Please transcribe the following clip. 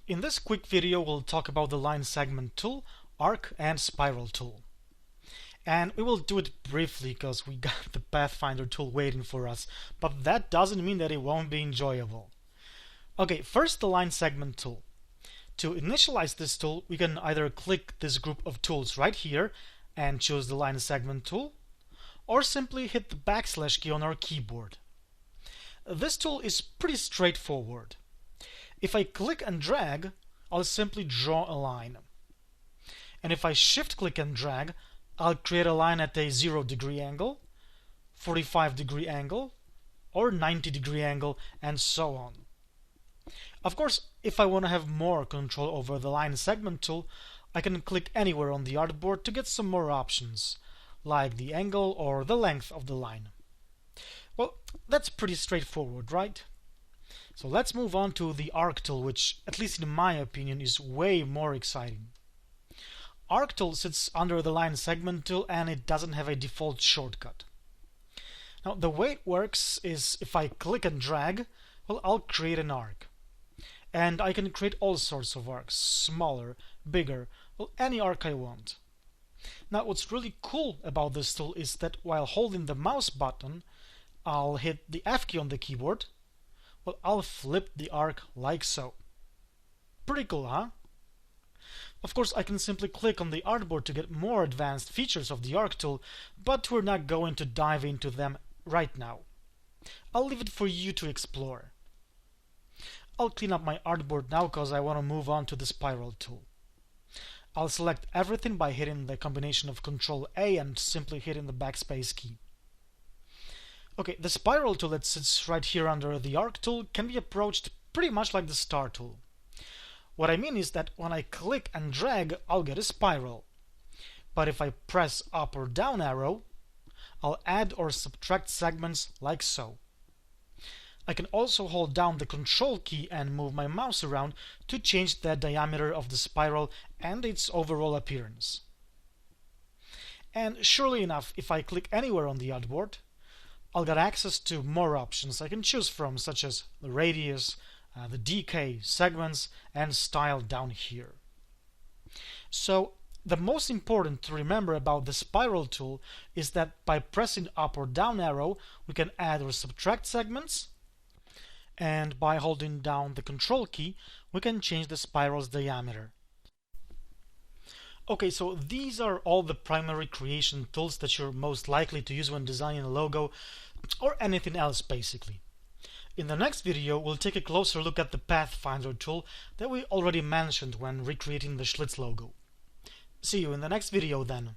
In this quick video, we'll talk about the line segment tool, arc, and spiral tool. And we will do it briefly because we got the Pathfinder tool waiting for us, but that doesn't mean that it won't be enjoyable. Okay, first the line segment tool. To initialize this tool, we can either click this group of tools right here and choose the line segment tool, or simply hit the backslash key on our keyboard. This tool is pretty straightforward. If I click and drag, I'll simply draw a line. And if I shift click and drag, I'll create a line at a 0-degree angle, 45-degree angle, or 90-degree angle, and so on. Of course, if I want to have more control over the line segment tool, I can click anywhere on the artboard to get some more options, like the angle or the length of the line. Well, that's pretty straightforward, right? So let's move on to the arc tool, which, at least in my opinion, is way more exciting. Arc tool sits under the line segment tool and it doesn't have a default shortcut. Now, the way it works is if I click and drag, well, I'll create an arc. And I can create all sorts of arcs, smaller, bigger, well, any arc I want. Now, what's really cool about this tool is that while holding the mouse button, I'll hit the F key on the keyboard. Well, I'll flip the arc like so. Pretty cool, huh? Of course, I can simply click on the artboard to get more advanced features of the arc tool, but we're not going to dive into them right now. I'll leave it for you to explore. I'll clean up my artboard now because I want to move on to the spiral tool. I'll select everything by hitting the combination of Ctrl A and simply hitting the backspace key. Okay, the spiral tool that sits right here under the arc tool can be approached pretty much like the star tool. What I mean is that when I click and drag, I'll get a spiral. But if I press up or down arrow, I'll add or subtract segments like so. I can also hold down the Control key and move my mouse around to change the diameter of the spiral and its overall appearance. And surely enough, if I click anywhere on the artboard, I'll get access to more options I can choose from, such as the radius, the decay, segments, and style down here. So the most important to remember about the spiral tool is that by pressing up or down arrow, we can add or subtract segments, and by holding down the Control key, we can change the spiral's diameter. Okay, so these are all the primary creation tools that you're most likely to use when designing a logo or anything else, basically. In the next video, we'll take a closer look at the Pathfinder tool that we already mentioned when recreating the Schlitz logo. See you in the next video then.